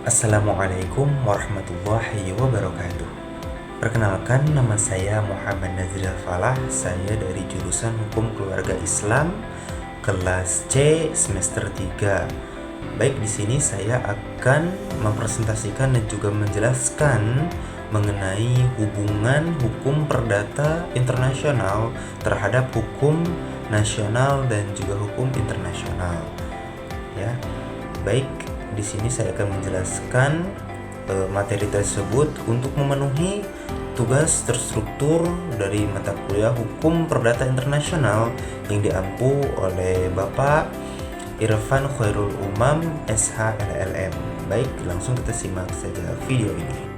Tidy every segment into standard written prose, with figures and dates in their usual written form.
Assalamualaikum warahmatullahi wabarakatuh. Perkenalkan, nama saya Muhammad Nazril Falah. Saya dari jurusan Hukum Keluarga Islam kelas C semester 3. Baik, di sini saya akan mempresentasikan dan juga menjelaskan mengenai hubungan hukum perdata internasional terhadap hukum nasional dan juga hukum internasional. Ya. Baik, di sini saya akan menjelaskan materi tersebut untuk memenuhi tugas terstruktur dari mata kuliah Hukum Perdata Internasional yang diampu oleh Bapak Irfan Khairul Umam SH LLM. Baik, langsung kita simak saja video ini.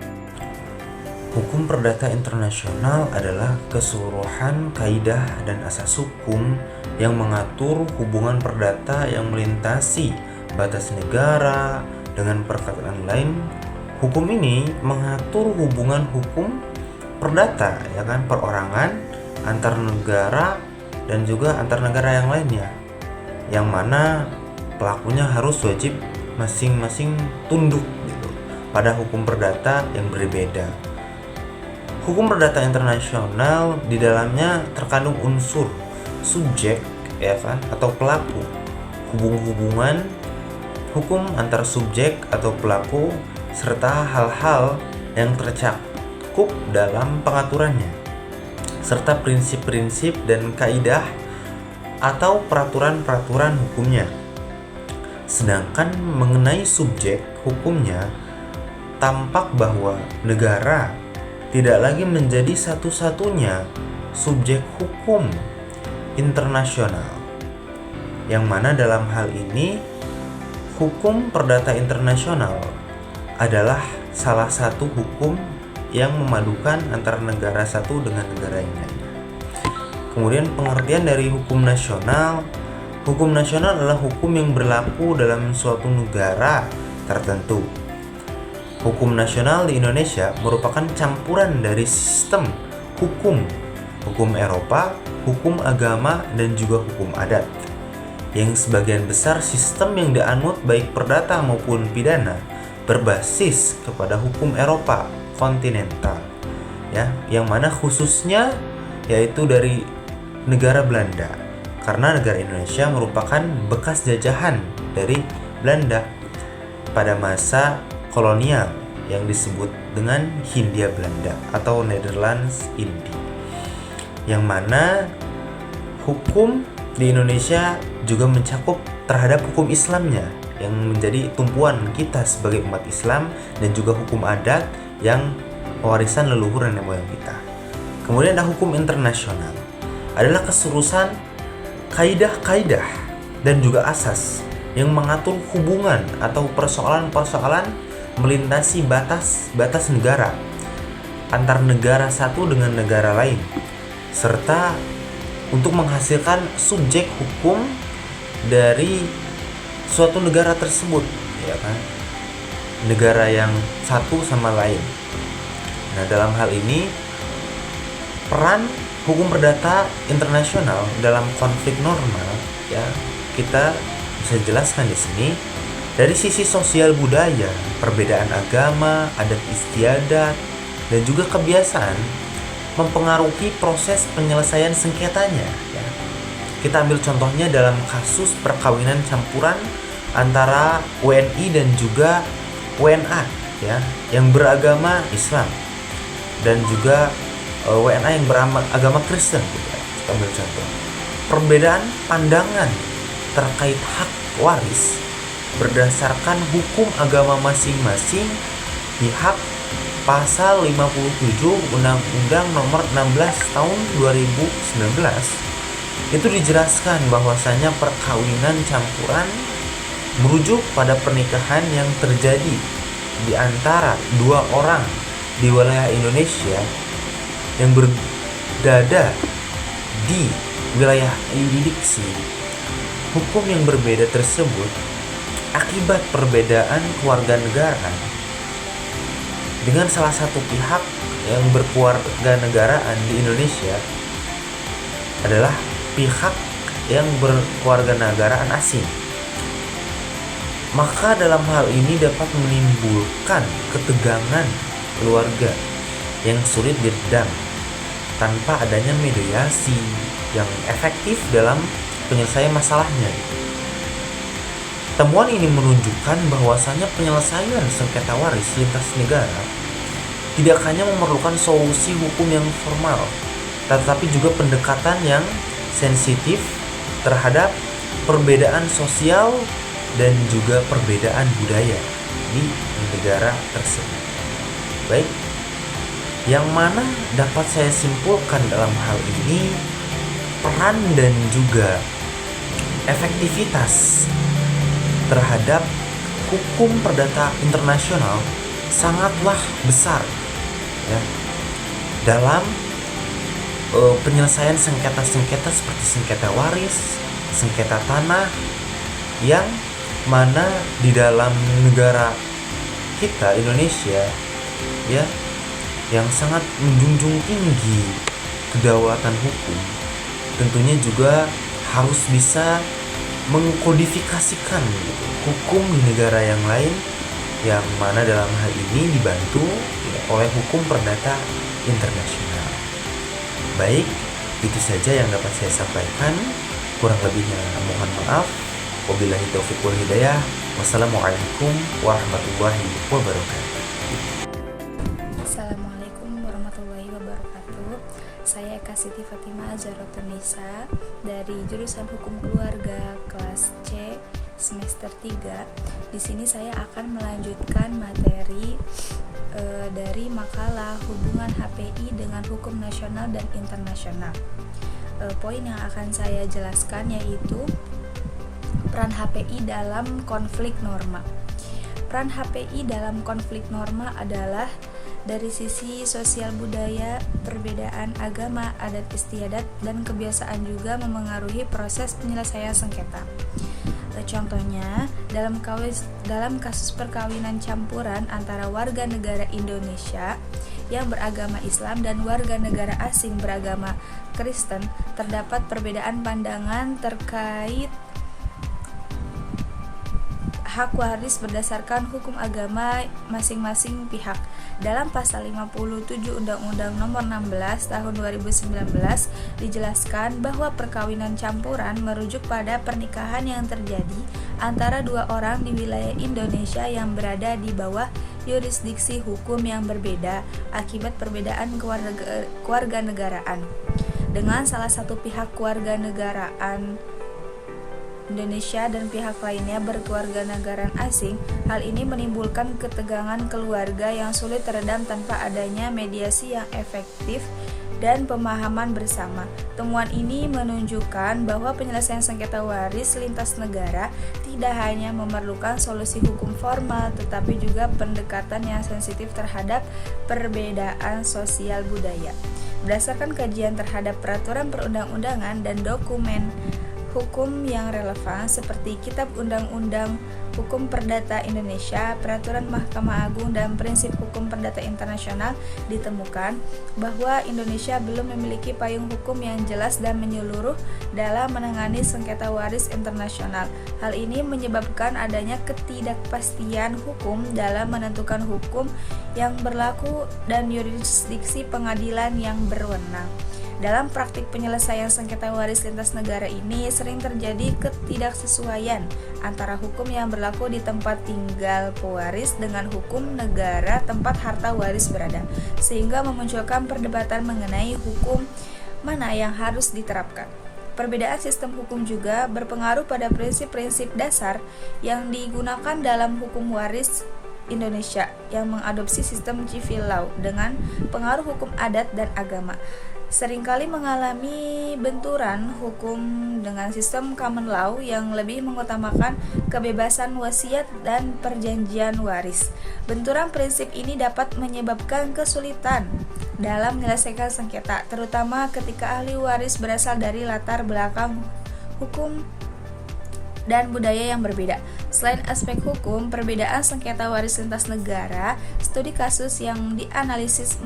Hukum perdata internasional adalah keseluruhan kaidah dan asas hukum yang mengatur hubungan perdata yang melintasi batas negara. Dengan perkataan lain, hukum ini mengatur hubungan hukum perdata, ya kan, perorangan antar negara dan juga antar negara yang lainnya, yang mana pelakunya harus wajib masing-masing tunduk gitu pada hukum perdata yang berbeda. Hukum perdata internasional di dalamnya terkandung unsur subjek, ya kan, atau pelaku, hubungan hukum antar subjek atau pelaku, serta hal-hal yang tercakup dalam pengaturannya, serta prinsip-prinsip dan kaidah atau peraturan-peraturan hukumnya. Sedangkan mengenai subjek hukumnya, tampak bahwa negara tidak lagi menjadi satu-satunya subjek hukum internasional, yang mana dalam hal ini hukum perdata internasional adalah salah satu hukum yang memadukan antara negara satu dengan negara yang lainnya. Kemudian pengertian dari hukum nasional. Hukum nasional adalah hukum yang berlaku dalam suatu negara tertentu. Hukum nasional di Indonesia merupakan campuran dari sistem hukum Eropa, hukum agama, dan juga hukum adat, yang sebagian besar sistem yang dianut baik perdata maupun pidana berbasis kepada hukum Eropa kontinental, ya, yang mana khususnya yaitu dari negara Belanda, karena negara Indonesia merupakan bekas jajahan dari Belanda pada masa kolonial yang disebut dengan Hindia Belanda atau Netherlands India, yang mana hukum di Indonesia juga mencakup terhadap hukum Islamnya yang menjadi tumpuan kita sebagai umat Islam, dan juga hukum adat yang warisan leluhur nenek moyang kita. Kemudian ada hukum internasional, adalah keseluruhan kaidah-kaidah dan juga asas yang mengatur hubungan atau persoalan-persoalan melintasi batas negara, antar negara satu dengan negara lain, serta untuk menghasilkan subjek hukum dari suatu negara tersebut, ya kan, negara yang satu sama lain. Nah, dalam hal ini peran hukum perdata internasional dalam konflik normal, ya, kita bisa jelaskan di sini dari sisi sosial budaya, perbedaan agama, adat istiadat, dan juga kebiasaan mempengaruhi proses penyelesaian sengketanya, ya. Kita ambil contohnya dalam kasus perkawinan campuran antara WNI dan juga WNA, ya, yang beragama Islam, dan juga WNA yang beragama Kristen, gitu ya. Kita ambil contoh perbedaan pandangan terkait hak waris berdasarkan hukum agama masing-masing pihak. Pasal 57 Undang-Undang Nomor 16 Tahun 2019 itu dijelaskan bahwasanya perkawinan campuran merujuk pada pernikahan yang terjadi di antara dua orang di wilayah Indonesia yang berada di wilayah yurisdiksi hukum yang berbeda tersebut akibat perbedaan kewarganegaraan dengan salah satu pihak yang berkewarganegaraan di Indonesia adalah pihak yang berkewarganegaraan asing. maka dalam hal ini dapat menimbulkan ketegangan keluarga yang sulit diredam tanpa adanya mediasi yang efektif dalam penyelesaian masalahnya. Temuan ini menunjukkan bahwasanya penyelesaian sengketa waris lintas negara tidak hanya memerlukan solusi hukum yang formal, tetapi juga pendekatan yang sensitif terhadap perbedaan sosial dan juga perbedaan budaya di negara tersebut. Baik, yang mana dapat saya simpulkan dalam hal ini, peran dan juga efektivitas terhadap hukum perdata internasional sangatlah besar ya, dalam penyelesaian sengketa-sengketa seperti sengketa waris, sengketa tanah, yang mana di dalam negara kita Indonesia ya, yang sangat menjunjung tinggi kedaulatan hukum, tentunya juga harus bisa mengkodifikasikan hukum di negara yang lain, yang mana dalam hal ini dibantu ya, oleh hukum perdata internasional. Baik, itu saja yang dapat saya sampaikan. Kurang lebihnya mohon maaf. Wabillahi taufiq wal hidayah. Wassalamualaikum warahmatullahi wabarakatuh. Assalamualaikum warahmatullahi wabarakatuh. Saya Eka Siti Fatimah Zarotunisa dari jurusan Hukum Keluarga kelas C semester 3. Di sini saya akan melanjutkan materi dari makalah hubungan HPI dengan hukum nasional dan internasional. Poin yang akan saya jelaskan yaitu peran HPI dalam konflik norma. Peran HPI dalam konflik norma adalah dari sisi sosial budaya, perbedaan agama, adat istiadat, dan kebiasaan juga memengaruhi proses penyelesaian sengketa. Contohnya, dalam kasus perkawinan campuran antara warga negara Indonesia yang beragama Islam dan warga negara asing beragama Kristen, terdapat perbedaan pandangan terkait hak waris berdasarkan hukum agama masing-masing pihak. Dalam pasal 57 Undang-Undang Nomor 16 Tahun 2019 dijelaskan bahwa perkawinan campuran merujuk pada pernikahan yang terjadi antara dua orang di wilayah Indonesia yang berada di bawah yurisdiksi hukum yang berbeda akibat perbedaan kewarganegaraan. Dengan salah satu pihak kewarganegaraan Indonesia dan pihak lainnya berkewarganegaraan asing, hal ini menimbulkan ketegangan keluarga yang sulit teredam tanpa adanya mediasi yang efektif dan pemahaman bersama. Temuan ini menunjukkan bahwa penyelesaian sengketa waris lintas negara tidak hanya memerlukan solusi hukum formal, tetapi juga pendekatan yang sensitif terhadap perbedaan sosial budaya. Berdasarkan kajian terhadap peraturan perundang-undangan dan dokumen hukum yang relevan seperti Kitab Undang-Undang Hukum Perdata Indonesia, Peraturan Mahkamah Agung, dan Prinsip Hukum Perdata Internasional, ditemukan bahwa Indonesia belum memiliki payung hukum yang jelas dan menyeluruh dalam menangani sengketa waris internasional. Hal ini menyebabkan adanya ketidakpastian hukum dalam menentukan hukum yang berlaku dan yurisdiksi pengadilan yang berwenang. Dalam praktik penyelesaian sengketa waris lintas negara ini sering terjadi ketidaksesuaian antara hukum yang berlaku di tempat tinggal pewaris dengan hukum negara tempat harta waris berada, sehingga memunculkan perdebatan mengenai hukum mana yang harus diterapkan. Perbedaan sistem hukum juga berpengaruh pada prinsip-prinsip dasar yang digunakan dalam hukum waris Indonesia yang mengadopsi sistem civil law dengan pengaruh hukum adat dan agama. Seringkali mengalami benturan hukum dengan sistem common law yang lebih mengutamakan kebebasan wasiat dan perjanjian waris. Benturan prinsip ini dapat menyebabkan kesulitan dalam menyelesaikan sengketa, terutama ketika ahli waris berasal dari latar belakang hukum dan budaya yang berbeda. Selain aspek hukum, perbedaan sengketa waris lintas negara, studi kasus yang dianalisis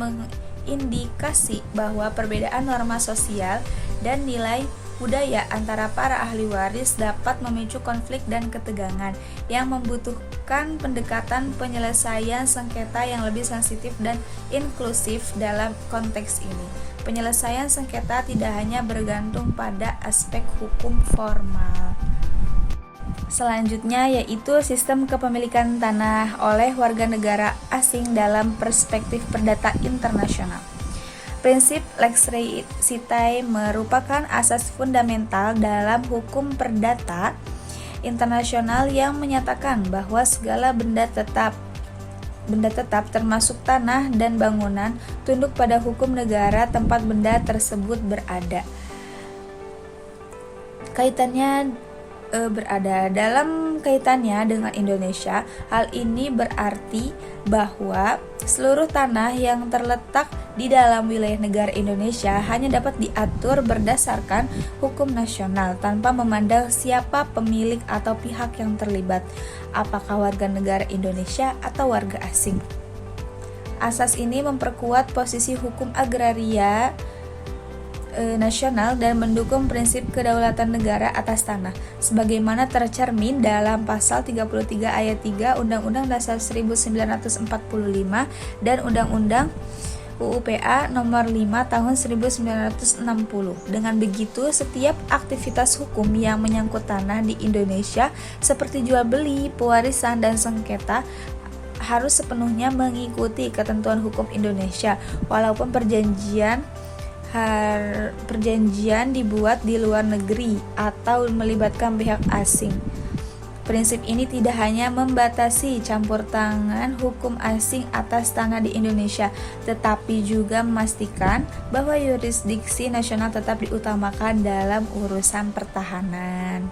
indikasi bahwa perbedaan norma sosial dan nilai budaya antara para ahli waris dapat memicu konflik dan ketegangan yang membutuhkan pendekatan penyelesaian sengketa yang lebih sensitif dan inklusif. Dalam konteks ini, penyelesaian sengketa tidak hanya bergantung pada aspek hukum formal. Selanjutnya yaitu sistem kepemilikan tanah oleh warga negara asing dalam perspektif perdata internasional. Prinsip lex resitae merupakan asas fundamental dalam hukum perdata internasional yang menyatakan bahwa segala benda tetap termasuk tanah dan bangunan tunduk pada hukum negara tempat benda tersebut berada. Dalam kaitannya dengan Indonesia, hal ini berarti bahwa seluruh tanah yang terletak di dalam wilayah negara Indonesia hanya dapat diatur berdasarkan hukum nasional tanpa memandang siapa pemilik atau pihak yang terlibat, apakah warga negara Indonesia atau warga asing. Asas ini memperkuat posisi hukum agraria nasional dan mendukung prinsip kedaulatan negara atas tanah sebagaimana tercermin dalam pasal 33 ayat 3 Undang-Undang Dasar 1945 dan Undang-Undang UU-PA nomor 5 tahun 1960. Dengan begitu, setiap aktivitas hukum yang menyangkut tanah di Indonesia seperti jual beli, pewarisan, dan sengketa harus sepenuhnya mengikuti ketentuan hukum Indonesia walaupun perjanjian dibuat di luar negeri atau melibatkan pihak asing. Prinsip ini tidak hanya membatasi campur tangan hukum asing atas tanah di Indonesia, tetapi juga memastikan bahwa yurisdiksi nasional tetap diutamakan dalam urusan pertahanan.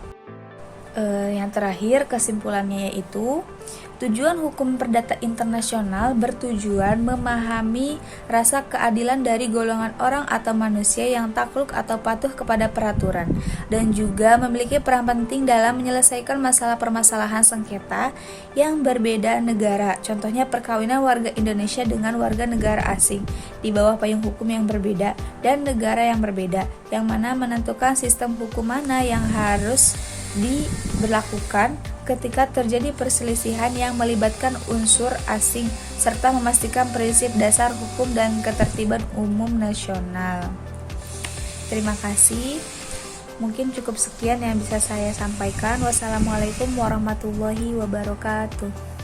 Yang terakhir, kesimpulannya yaitu tujuan hukum perdata internasional bertujuan memahami rasa keadilan dari golongan orang atau manusia yang takluk atau patuh kepada peraturan dan juga memiliki peran penting dalam menyelesaikan masalah permasalahan sengketa yang berbeda negara. Contohnya perkawinan warga Indonesia dengan warga negara asing di bawah payung hukum yang berbeda dan negara yang berbeda, yang mana menentukan sistem hukum mana yang harus diberlakukan ketika terjadi perselisihan yang melibatkan unsur asing serta memastikan prinsip dasar hukum dan ketertiban umum nasional. Terima kasih. Mungkin cukup sekian yang bisa saya sampaikan. Wassalamualaikum warahmatullahi wabarakatuh.